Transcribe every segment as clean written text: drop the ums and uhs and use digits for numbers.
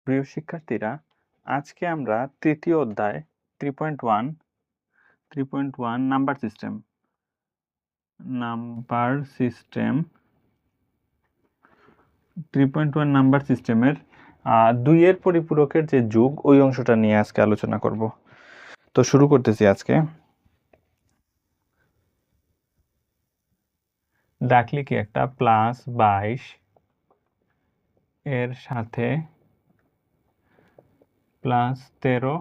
প্রিয় শিক্ষার্থীরা, আজকে আমরা তৃতীয় অধ্যায় 3.1 নাম্বার সিস্টেম 3.1 নাম্বার সিস্টেমের 2 এর পরিপূরকের যে যোগ ওই অংশটা নিয়ে আজকে আলোচনা করব। তো শুরু করতেছি আজকে। ডাকলি কি একটা +22 এর সাথে +13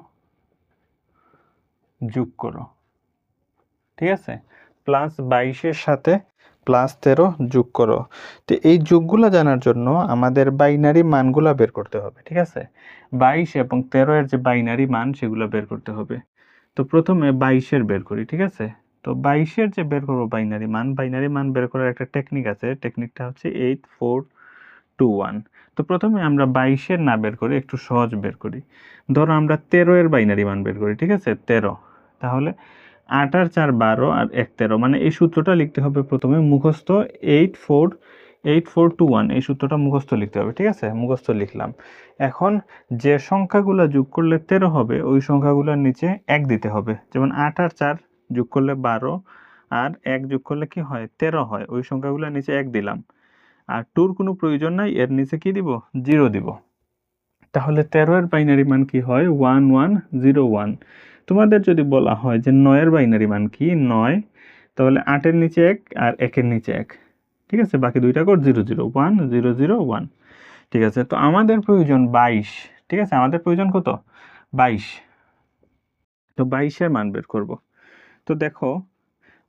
যোগ করো। ঠিক আছে, +22 এর সাথে +13 যোগ করো। তো এই যোগগুলো জানার জন্য আমাদের বাইনারি মানগুলো বের করতে হবে। ঠিক আছে, 22 এবং 13 এর যে বাইনারি মান সেগুলো বের করতে হবে। তো প্রথমে 22 এর বের করি। ঠিক আছে, তো 22 এর যে বের করবো বাইনারি মান বের করার একটা টেকনিক আছে। টেকনিকটা হচ্ছে 8421। তো প্রথমে আমরা 22 এর না বের করি, একটু সহজ বের করি। ধরো আমরা 13 এর বাইনারি মান বের করি। ঠিক আছে, 13, তাহলে 8 আর 4 12 আর 1 13, মানে এই সূত্রটা লিখতে হবে প্রথমে মুখস্থ। 8421 এই সূত্রটা মুখস্থ লিখতে হবে। ঠিক আছে, মুখস্থ লিখলাম। এখন যে সংখ্যাগুলো যোগ করলে 13 হবে ওই সংখ্যাগুলোর নিচে 1 দিতে হবে। যেমন 8 আর 4 যোগ করলে 12 আর 1 যোগ করলে কি হয়, 13 হয়। ওই সংখ্যাগুলোর নিচে 1 দিলাম। আর 2 এর কোনো প্রয়োজন নাই, এর নিচে কি দিব, 0 দিব। তাহলে 13 এর বাইনারি মান কি হয়, 1101। তোমাদের যদি বলা হয় যে 9 এর বাইনারি মান কি, 9, তাহলে 8 এর নিচে 1 আর 1 এর নিচে 1। ঠিক আছে, বাকি দুইটা কোড 001001। ঠিক আছে, তো আমাদের প্রয়োজন 22। ঠিক আছে, আমাদের প্রয়োজন কত, 22। তো 22 এর মান বের করব। তো দেখো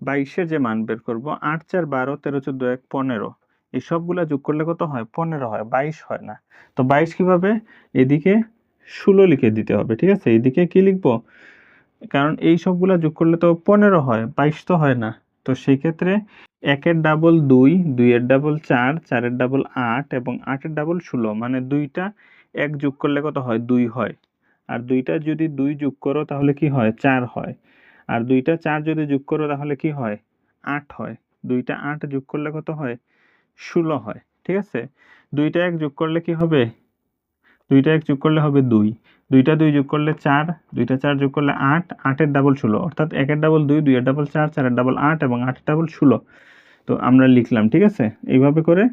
22 এর যে মান বের করব, 8 4 12 13 14 1 15, এই সবগুলা যোগ করলে কত হয়, 15 হয়, 22 হয় না। তো 22 কিভাবে, এদিকে 16 লিখে দিতে হবে। ঠিক আছে, এইদিকে কি লিখবো, কারণ এই সবগুলা যোগ করলে তো 15 হয়, 22 তো হয় না। তো সেই ক্ষেত্রে 1 এর ডাবল 2, 2 এর ডাবল 4, 4 এর ডাবল 8 এবং 8 এর ডাবল 16, মানে দুইটা 1 যোগ করলে কত হয়, 2 হয়। আর দুইটা যদি 2 যোগ করো তাহলে কি হয়, 4 হয়। আর দুইটা 4 যদি যোগ করো তাহলে কি হয়, 8 হয়। দুইটা 8 যোগ করলে কত হয়, 16 হয়। ঠিক আছে, দুইটা 1 যোগ করলে কি হবে, দুইটা 1 যোগ করলে হবে 2, দুইটা 2 যোগ করলে 4, দুইটা 4 যোগ করলে 8, 8 এর ডাবল 16, অর্থাৎ 1 এর ডাবল 2, 2 এর ডাবল 4, 4 এর ডাবল 8 এবং 8 এর ডাবল 16। তো আমরা লিখলাম। ঠিক আছে, এইভাবে করে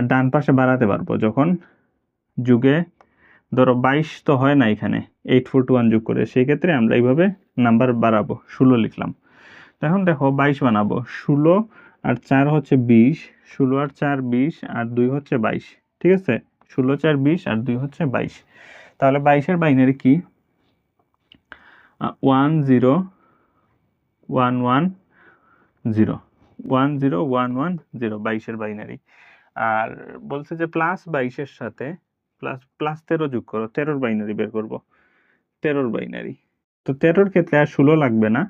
ডান পাশে বাড়াতে পারবো যখন যুগে ধরো 22 তো হয় না এখানে 8421 যোগ করে, সেই ক্ষেত্রে আমরা এইভাবে নাম্বার বাড়াবো, 16 লিখলাম। এখন দেখো 22 বানাবো, 16 আর 4 হচ্ছে 20, 16 আর 4 20 আর 2 হচ্ছে 22। ঠিক আছে, 16 4 20 আর 2 হচ্ছে 22। তাহলে 22 এর বাইনারি কি, 101110, 101110, 22 এর বাইনারি। আর বলছে যে +22 এর সাথে +13 যোগ করো, 13 বাইনারি বের করব, 13 বাইনারি। তো 13 ক্ষেত্রে আর 16 লাগবে না,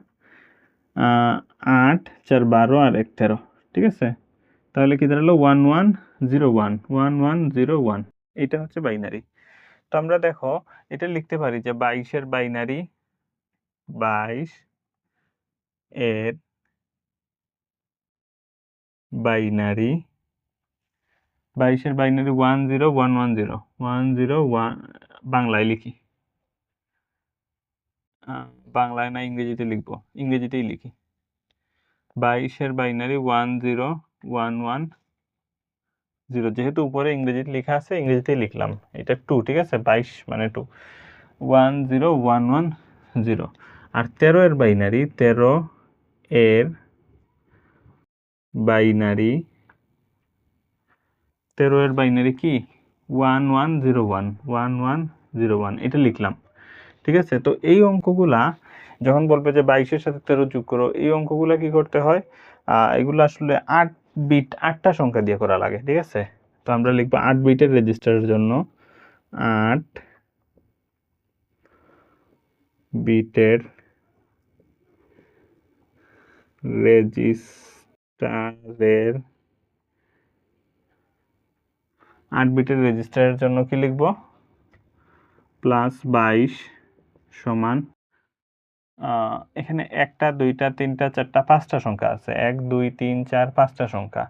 8 4 12 আর 1 13। ঠিক আছে, তাহলে কি দাঁড়ালো, 1101, এটা হচ্ছে বাইনারি। তো আমরা দেখো এটা লিখতে পারি যে 22 এর বাইনারি, 22 এর বাইনারি, 22 এর বাইনারি 10110, 101 বাংলায় লিখি, বাংলায় না ইংরেজিতে লিখবো, ইংরেজিতেই লিখি। 22 এর বাইনারি 10110, যেহেতু উপরে ইংরেজিতে লেখা আছে ইংরেজিতেই লিখলাম। এটা 2, ঠিক আছে, 22 মানে 2, 10110। আর 13 এর বাইনারি, 13 এর বাইনারি, 13 এর বাইনারি কি, 1101, এটা লিখলাম। ঠিক আছে, তো এই অঙ্কগুলা যখন বলবে যে 22 এর সাথে 13 যোগ করো, এই অঙ্কগুলা কি করতে হয়, এগুলো আসলে 8 বিট, 8টা সংখ্যা দিয়ে করা লাগে। ঠিক আছে, তো আমরা লিখবো 8 বিটের রেজিস্টারের জন্য, 8 বিটের রেজিস্টারের 8 বিটের রেজিস্টারের জন্য কি লিখব, +22 সমান, এখানে 1টা 2টা 3টা 4টা 5টা সংখ্যা আছে, 1 2 3 4 5টা সংখ্যা।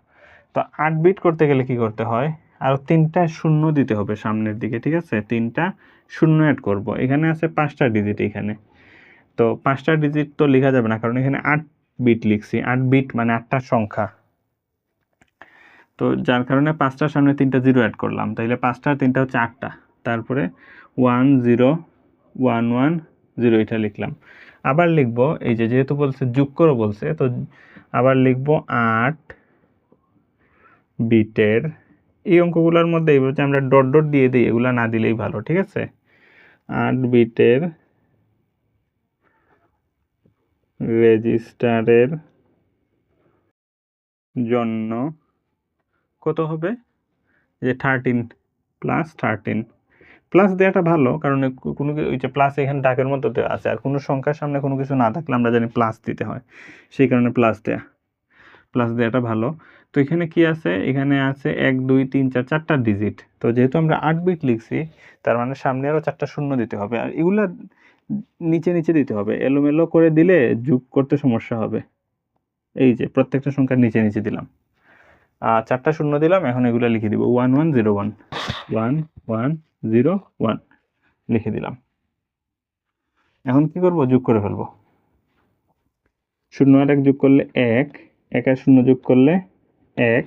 তো 8 বিট করতে গেলে কি করতে হয়, আর 3টা শূন্য দিতে হবে সামনের দিকে, ঠিক আছে? 3টা শূন্য অ্যাড করব। এখানে আছে 5টা ডিজিট এখানে। তো 5টা ডিজিট তো লেখা যাবে না, কারণ এখানে 8 বিট লিখছি। 8 বিট মানে 8টা সংখ্যা। তো যার কারণে 5টার সামনে 3টা জিরো অ্যাড করলাম। তাইলে 5টা আর 3টা হচ্ছে 8টা। তারপরে 1 0 1 1 0 এটা লিখলাম। আবার লিখব, এই যে যেহেতু বলছে যোগ করো বলছে, তো আবার লিখব 8 বিটের, এই অঙ্কগুলোর মধ্যে এইভাবে আমরা ডট ডট দিয়ে দিই, এগুলা না দিলেই ভালো, ঠিক আছে? 8 বিটের রেজিস্টারের জন্য কত হবে, যে 13 প্লাস 13। প্লাস দেওয়াটা ভালো, কারণ কোনো ওই যে প্লাস এখানে ডাকের মধ্যে দেওয়া আছে, আর কোনো সংখ্যার সামনে কোনো কিছু না থাকলে আমরা জানি প্লাস দিতে হয়, সেই কারণে প্লাস দেওয়াটা ভালো। তো এখানে কি আছে, এখানে আছে 1 2 3 4 4টা ডিজিট। তো যেহেতু আমরা 8 বিট লিখছি, তার মানে সামনে আরও 4টা শূন্য দিতে হবে, আর এগুলা নিচে নিচে দিতে হবে। এলোমেলো করে দিলে যোগ করতে সমস্যা হবে। এই যে প্রত্যেকটা সংখ্যার নিচে নিচে দিলাম, 4টা শূন্য দিলাম। এখন এগুলো লিখে দিব 1 1 0 1 1 1 0 1 লিখে দিলাম। এখন কি করব, যোগ করে ফেলবো। 0 আর 1 যোগ করলে 1, 1 আর 0 যোগ করলে 1।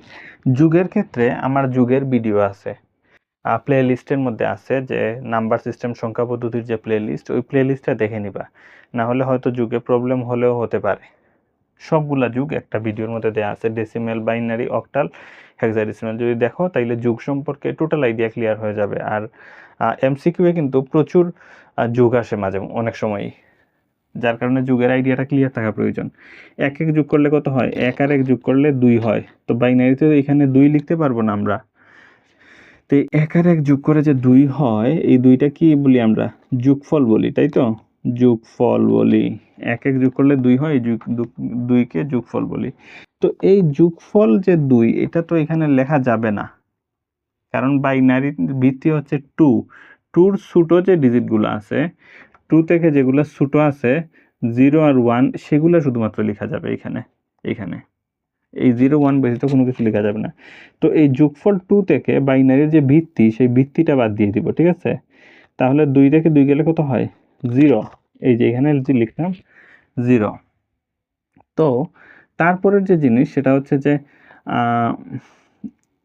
যোগের ক্ষেত্রে আমার যোগের ভিডিও আছে, প্লে লিস্টের মধ্যে আছে, যে নাম্বার সিস্টেম সংখ্যা পদ্ধতির যে প্লে লিস্ট, ওই প্লে লিস্টটা দেখে নিবা, না হলে হয়তো যুগে প্রবলেম হলেও হতে পারে। সবগুলা যুগ একটা ভিডিওর মধ্যে দেওয়া আছে, ডেসিমেল, বাইনারি, অক্টাল, হেক্সাডেসিমাল। যদি দেখো তাইলে যুগ সম্পর্কে টোটাল আইডিয়া ক্লিয়ার হয়ে যাবে। আর এমসিকিউয়ে কিন্তু প্রচুর যুগ আসে মাঝে অনেক সময়ই, যার কারণে যুগের আইডিয়াটা ক্লিয়ার থাকা প্রয়োজন। 1 1 যোগ করলে কত হয়, 1 আর 1 যোগ করলে 2 হয়। তো বাইনারিতে এখানে 2 লিখতে পারবো না আমরা। তো 1 আর 1 যোগ করে যে 2 হয়, এই 2টা কি বলি আমরা, যোগফল বলি, তাই তো? যোগফল বলি। 1 1 যোগ করলে 2 হয়, এই 2 কে যোগফল বলি। তো এই যোগফল যে 2, এটা তো এখানে লেখা যাবে না, কারণ বাইনারি ভিত্তি হচ্ছে 2। 2র ছোট যে ডিজিটগুলো আছে, 2 থেকে যেগুলো ছোট আছে 0 আর 1, সেগুলো শুধুমাত্র লেখা যাবে এখানে। এই 0 1 ব্যতীত কোনো কিছু লেখা যাবে না। তো এই যোগফল 2 থেকে বাইনারির যে ভিত্তি, সেই ভিত্তিটা বাদ দিয়ে দিব, ঠিক আছে? তাহলে 2 থেকে 2 গেলে কত হয়, 0। এই যে এখানে যে লিখলাম 0। তো তারপরের যে জিনিস সেটা হচ্ছে যে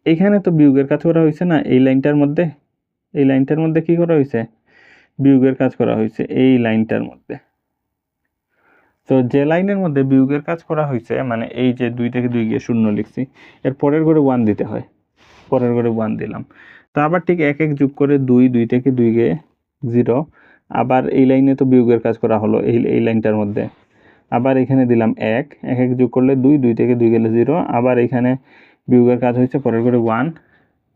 এখানে তো বিয়োগের কাজ করা হয়েছে না, এই লাইনটার মধ্যে। এই লাইনটার মধ্যে কি করা হয়েছে, বিয়োগের কাজ করা হয়েছে এই লাইনটার মধ্যে। তো যে লাইনের মধ্যে বিয়োগের কাজ করা হয়েছে, মানে এই যে 2 থেকে 2 গিয়ে 0 লিখছি, এর পরের ঘরে 1 দিতে হয়, পরের ঘরে 1 দিলাম। তো আবার ঠিক 1 1 যোগ করে 2, 2 থেকে 2 গিয়ে 0। আবার এই লাইনে তো বিয়োগের কাজ করা হলো এই লাইনটার মধ্যে। আবার এখানে দিলাম 1, 1 1 যোগ করলে 2, 2 থেকে 2 গেলে 0। আবার এখানে বিয়োগের কাজ হয়েছে, পরের ঘরে 1,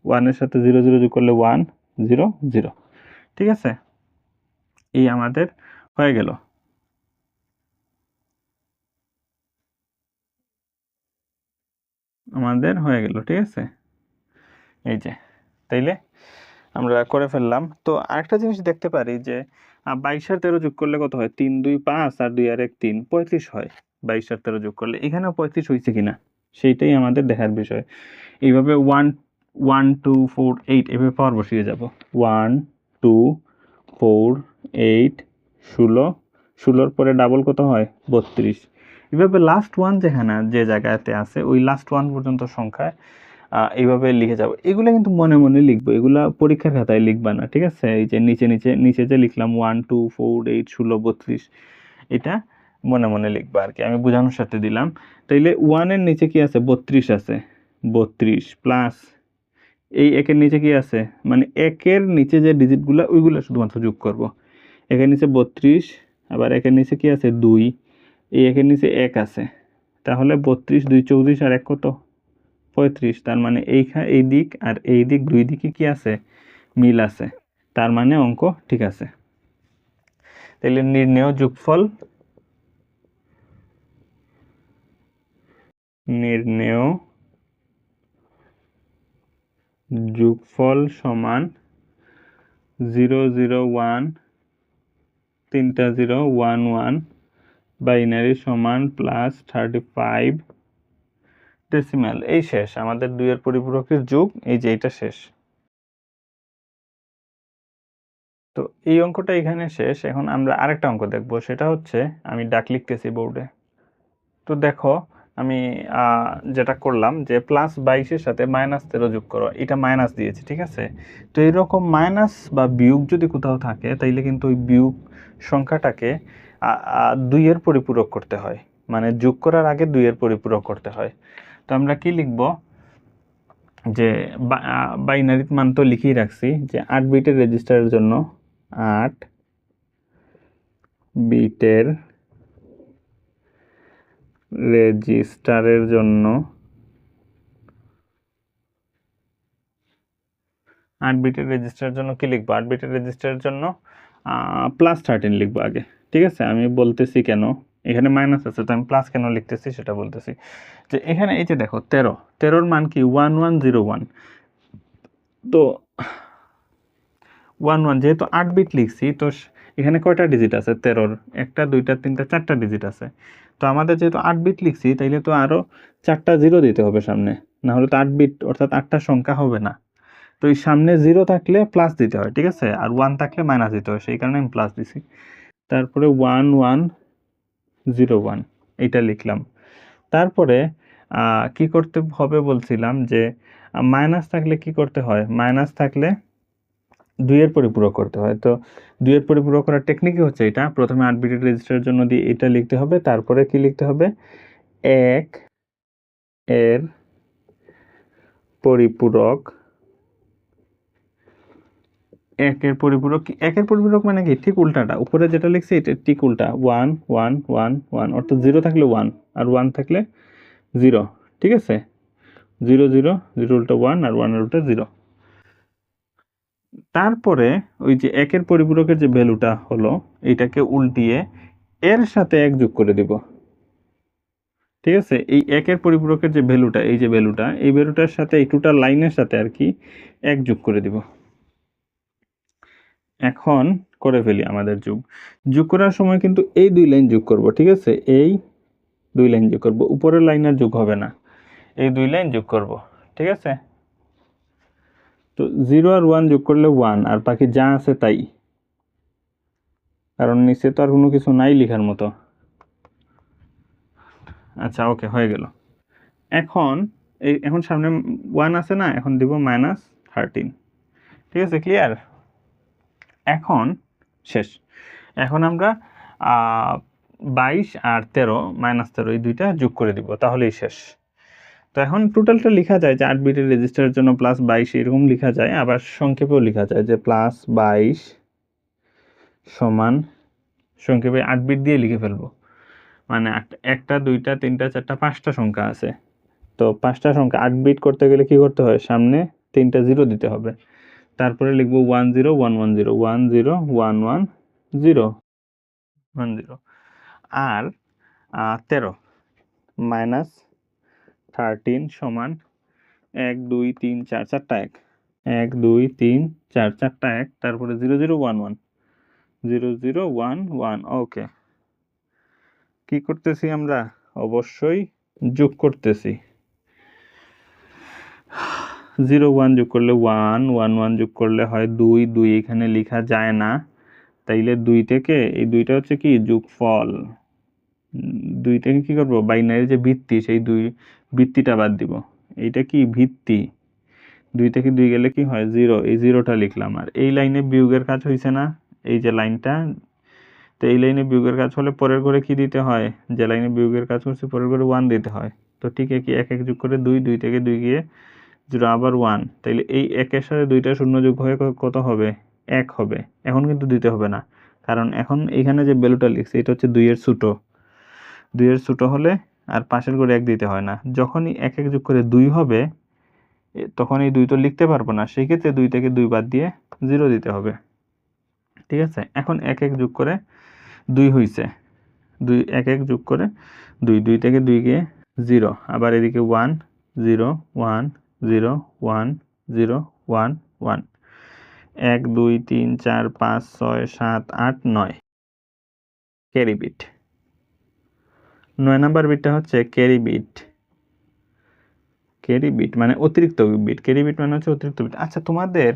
1 এর সাথে 0 0 যোগ করলে 1 0 0। ঠিক আছে, এই আমাদের হয়ে গেল। ঠিক আছে, এই যে তাইলে আমরা করে ফেললাম। তো আরেকটা জিনিস দেখতে পারি যে 22 আর 13 যোগ করলে কত হয়, 3 2 5 আর 2 আর 1 3, 35 হয়। 22 আর 13 যোগ করলে এখানেও 35 হয়েছে কিনা সেইটাই আমাদের দেখার বিষয়। এইভাবে 1 1 2 4 8 এভাবে পাওয়ার বসিয়ে যাব। 1 2 4 8 16, 16 পরে ডাবল কত হয়, 32। এভাবে লাস্ট ওয়ান যেখানে যে জায়গাতে আছে, ওই লাস্ট ওয়ান পর্যন্ত সংখ্যায় এইভাবে লিখে যাবো। এগুলো কিন্তু মনে মনে লিখবো, এগুলা পরীক্ষার খাতায় লিখবা না, ঠিক আছে? এই যে নিচে যে লিখলাম 1 2 4 8 16 32, এটা মনে মনে লিখবা আর কি, আমি বোঝানোর সাথে দিলাম। তাইলে 1 এর নিচে কি আছে, 32 আছে, 32 প্লাস এই 1 এর নিচে কি আছে, মানে 1 এর নিচে যে ডিজিটগুলো ওইগুলো শুধুমাত্র যোগ করব। 1 এর নিচে 32, আবার 1 এর নিচে কি আছে, 2, এই 1 এর নিচে 1 আছে। তাহলে 32 2 34 আর 1 কত, 35। তার মানে এই দিক আর এই দিক, দুই দিকে কি আছে, মিল আছে। তার মানে অঙ্ক ঠিক আছে। তাহলে নির্ণেয় যোগফল সমান 0 0 1, 3টা 0 1 1, বাইনারি সমান প্লাস 35 ডেসিমাল, এই শেষ আমাদের 2 এর পরিপূরকের যোগ, এই যে এটা শেষ। তো এই অঙ্কটা এখানে শেষ। এখন আমরা আরেকটা অঙ্ক দেখব, সেটা হচ্ছে আমি ডাক লিখতেছি বোর্ডে। তো দেখো আমি যেটা করলাম যে +22 সাথে -13 যোগ করো, এটা মাইনাস দিয়েছি, ঠিক আছে। তো এইরকম মাইনাস বা বিয়োগ যদি কোথাও থাকে তাইলে কিন্তু ওই বিয়োগ সংখ্যাটাকে 2 এর পরিপূরক করতে হয়, মানে যোগ করার আগে 2 এর পরিপূরক করতে হয়। তো আমরা কি লিখব, যে বাইনারি মান তো লিখেই রাখছি, যে 8 বিটের রেজিস্টারের জন্য 8 বিটের রেজিস্টারের জন্য 8 বিটের রেজিস্টারের জন্য কি লিখবো, 8 বিটের রেজিস্টারের জন্য +13 লিখবো আগে, ঠিক আছে। আমি বলতেছি কেন, এখানে মাইনাস আছে তো আমি প্লাস কেন লিখতেছি সেটা বলতেছি। যে এখানে এই যে দেখো 13 মান কি 1101, তো 11 যেহেতু 8 বিট লিখছি, তো এখানে কয়টা ডিজিট আছে 13-র, 1টা 2টা 3টা 4টা ডিজিট আছে। তো আমাদের যেহেতু 8 বিট লিখছি তাইলে তো আরো 4টা জিরো দিতে হবে সামনে, না হলে তো 8 বিট অর্থাৎ 8টা সংখ্যা হবে না। তো এই সামনে 0 থাকলে প্লাস দিতে হয়, ঠিক আছে, আর 1 থাকলে মাইনাস দিতে হয়, সেই কারণে আমি প্লাস দিছি। তারপরে 1101 এটা লিখলাম। তারপরে কি করতে হবে বলছিলাম, যে মাইনাস থাকলে কি করতে হয়, মাইনাস থাকলে 2 এর পরিপূরক করতে হয়। তো 2 এর পরিপূরক করার টেকনিকই হচ্ছে এটা, প্রথমে 8 বিটের রেজিস্টারের জন্য দিয়ে এটা লিখতে হবে, তারপরে কি লিখতে হবে, 1 এর পরিপূরক। 1 এর পরিপূরক কি, 1 এর পরিপূরক মানে কি, ঠিক উল্টাটা, উপরে যেটা লিখছি এটা ঠিক উল্টা, 1 1 1 1, অর্থাৎ 0 থাকলে 1 আর 1 থাকলে 0, ঠিক আছে। 0 0 0 উল্টা 1 আর 1 এর উল্টা 0। তারপরে ওই যে 1 এর পরিপূরকের যে ভ্যালুটা হলো, এটাকে উল্টিয়ে এর সাথে 1 যোগ করে দিব, ঠিক আছে। এই 1 এর পরিপূরকের যে ভ্যালুটা, এই যে ভ্যালুটা, এই ভ্যালুটার সাথে এই টোটাল লাইনের সাথে আর কি 1 যোগ করে দিব। এখন করে ফেলি আমাদের যোগ করার সময় কিন্তু এই 2 লাইন যোগ করব, ঠিক আছে, এই 2 লাইন যোগ করব, উপরের লাইন আর যোগ হবে না, এই 2 লাইন যোগ করব, ঠিক আছে। তো 0 আর 1 যোগ করলে 1, আর বাকি যা আছে তাই, কারণ নিচে তো আর কোনো কিছু নাই লেখার মতো। আচ্ছা ওকে, হয়ে গেল। এখন সামনে 1 আছে না, এখন দিব -13, ঠিক আছে, ক্লিয়ার। এখন শেষ। এখন আমরা 22 আর 13 -13 এই দুইটা যোগ করে দিব, তাহলেই শেষ। তো এখন টোটালটা লেখা যায় যে 8 বিটের রেজিস্টারের জন্য +22 এরকম লেখা যায়, আবার সংক্ষেপেও লেখা যায় যে +22 সমান, সংক্ষেপে 8 বিট দিয়ে লিখে ফেলবো, মানে 1টা 2টা 3টা 4টা 5টা সংখ্যা আছে। তো 5টা সংখ্যা 8 বিট করতে গেলে কি করতে হয়, সামনে 3টা 0 দিতে হবে, তারপরে লিখবো 1 0 1 1 0 1 0 1 1 0 1 0, আর 13 -13 সমান 1 2 3 4 4টা 1, 1 2 3 4 4টা 1, তারপরে 0 0 1 1 0 0 1 1। ওকে, কি করতেছি আমরা, অবশ্যই যোগ করতেছি। 0 1 যোগ করলে 1 1 1 যোগ করলে হয় 2 2 এখানে লেখা যায় না, তাইলে 2 থেকে এই 2টা হচ্ছে কি যোগফল, 2 থেকে কি করব, বাইনারি যে ভিত্তি সেই 2 ভিত্তিটা বাদ দিব, এইটা কি ভিত্তি, 2 থেকে 2 গেলে কি হয় 0, এই 0টা লিখলাম। আর এই লাইনে বিয়োগের কাজ হয়েছে না, এই যে লাইনটা, তো এই লাইনে বিয়োগের কাজ হলে পরের ঘরে কি দিতে হয়, যে লাইনে বিয়োগের কাজ করছে পরের ঘরে 1 দিতে হয়। তো ঠিক একই 1 1 যোগ করে 2 2 থেকে 2 গিয়ে 0 আবার 1, তাইলে এই 1 এর সাথে 2টা শূন্য যোগ হয়ে কত হবে, 1 হবে। এখন কিন্তু দিতে হবে না, কারণ এখন এখানে যে ভ্যালুটা লিখছি এটা হচ্ছে 2 এর ছোট, 2 এর ছোট হলে আর পাশের ঘরে 1 দিতে হয় না। যখনই 1 1 যোগ করে 2 হবে, তখন এই 2 তো লিখতে পারবো না, সেই ক্ষেত্রে 2 থেকে 2 বাদ দিয়ে 0 দিতে হবে, ঠিক আছে। এখন 1 1 যোগ করে 2 হইছে, 2 1 1 যোগ করে 2 2 থেকে 2 গিয়ে 0, আবার এদিকে 1 0 1 0 1 0 1 1, 1 2 3 4 5 6 7 8 9, ক্যারি বিট। 9 নাম্বার বিটটা হচ্ছে ক্যারি বিট। ক্যারি বিট মানে অতিরিক্ত বিট, ক্যারি বিট মানে হচ্ছে অতিরিক্ত বিট। আচ্ছা, তোমাদের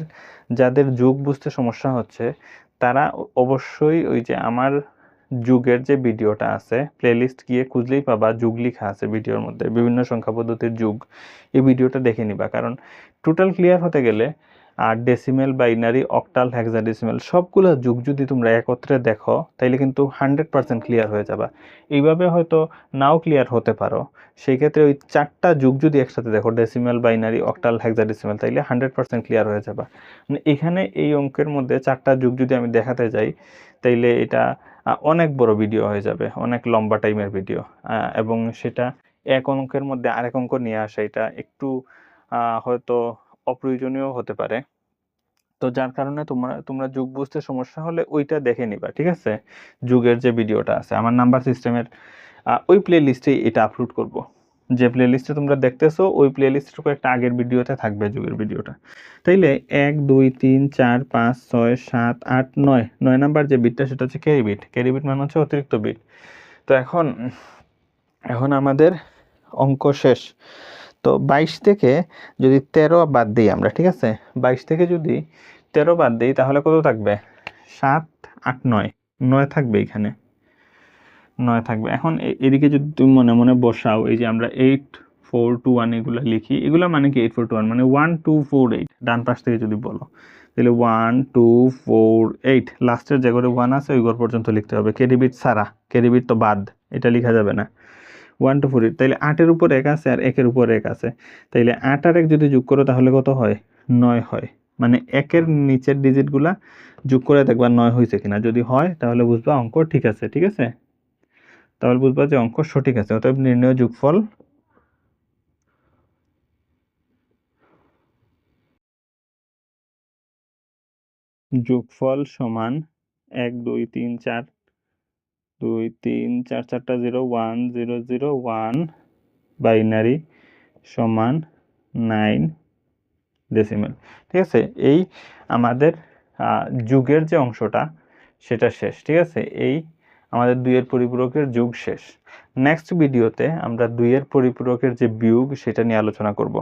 যাদের যোগ বুঝতে সমস্যা হচ্ছে তারা অবশ্যই ওই যে আমার যুগের যে ভিডিওটা আছে, প্লেলিস্ট গিয়ে খুঁজলেই পাবা, যুগ লেখা আছে ভিডিওর মধ্যে, বিভিন্ন সংখ্যা পদ্ধতির যুগ। এই ভিডিওটা দেখে নিবা, কারণ টোটাল ক্লিয়ার হতে গেলে আর ডেসিমেল, বাইনারি, অক্টাল, হেক্সাডেসিমেল সবগুলো যুগ যদি তোমরা একত্রে দেখো তাইলে কিন্তু 100% ক্লিয়ার হয়ে যাবা। এইভাবে হয়তো নাও ক্লিয়ার হতে পারো, সেই ক্ষেত্রে ওই 4টা যুগ যদি একসাথে দেখো, ডেসিমেল, বাইনারি, অক্টাল, হেক্সাডেসিমেল, তাইলে 100% ক্লিয়ার হয়ে যাবা। মানে এখানে এই অঙ্কের মধ্যে 4টা যুগ যদি আমি দেখাতে যাই তাইলে এটা অনেক বড় ভিডিও হয়ে যাবে, অনেক লম্বা টাইমের ভিডিও, এবং সেটা এক অঙ্কের মধ্যে আরেক অঙ্ক নিয়ে আসা এটা একটু হয়তো অপ্রয়োজনীয় হতে পারে। তো যার কারণে তোমরা যুগ বুঝতে সমস্যা হলে ওইটা দেখে নিবা, ঠিক আছে? যুগের যে ভিডিওটা আছে আমার নাম্বার সিস্টেমের ওই প্লে লিস্টে এটা আপলোড করব। যে প্লে লিস্টে তোমরা দেখতেছো ওই প্লে লিস্টের কয়েকটা আগের ভিডিওতে থাকবে যুগের ভিডিওটা। তাইলে 1 2 3 4 5 6 7 8 9 9 নাম্বার যে বিটটা সেটা হচ্ছে ক্যারি বিট। ক্যারি বিট মানে হচ্ছে অতিরিক্ত বিট। তো এখন আমাদের অঙ্ক শেষ। তো 22 থেকে যদি 13 বাদ দিই আমরা, ঠিক আছে? 22 থেকে যদি 13 বাদ দিই তাহলে কত থাকবে? 7 8 9 9 থাকবে, এখানে 9 থাকবে। এখন এদিকে যদি তুমি মনে মনে বসাও, এই যে আমরা 8 4 2 1 এগুলো লিখি, এগুলো মানে কি 8 4 2 1 মানে 1 2 4 8, ডান পাশ থেকে যদি বলো তাহলে 1 2 4 8, লাস্টের যে ঘরে 1 আছে ওই ঘর পর্যন্ত লিখতে হবে, ক্যারি বিট ছাড়া, ক্যারি বিট তো বাদ, এটা লেখা যাবে না। 1 2 4 8, তাইলে 8-এর উপর 1 আছে আর 1-এর উপর 1 আছে, তাইলে 8 আর 1 যদি যোগ করো তাহলে কত হয়? 9 হয়। মানে 1-এর নিচের ডিজিটগুলা যোগ করে দেখবা 9 হয়েছে কিনা, যদি হয় তাহলে বুঝবা অঙ্ক ঠিক আছে, ঠিক আছে? তাহলে বুঝবা যে অঙ্ক সঠিক আছে। অতএব নির্ণয় যোগফল সমান 1 2 3 4 2 3 4 4টা 0 1 0 0 1 বাইনারি সমান 9 ডেসিমেল, ঠিক আছে? এই আমাদের যুগের যে অংশটা সেটা শেষ, ঠিক আছে? এই আমাদের 2-এর পরিপূরকের যুগ শেষ। নেক্সট ভিডিওতে আমরা 2-এর পরিপূরকের যে বিয়োগ সেটা নিয়ে আলোচনা করব।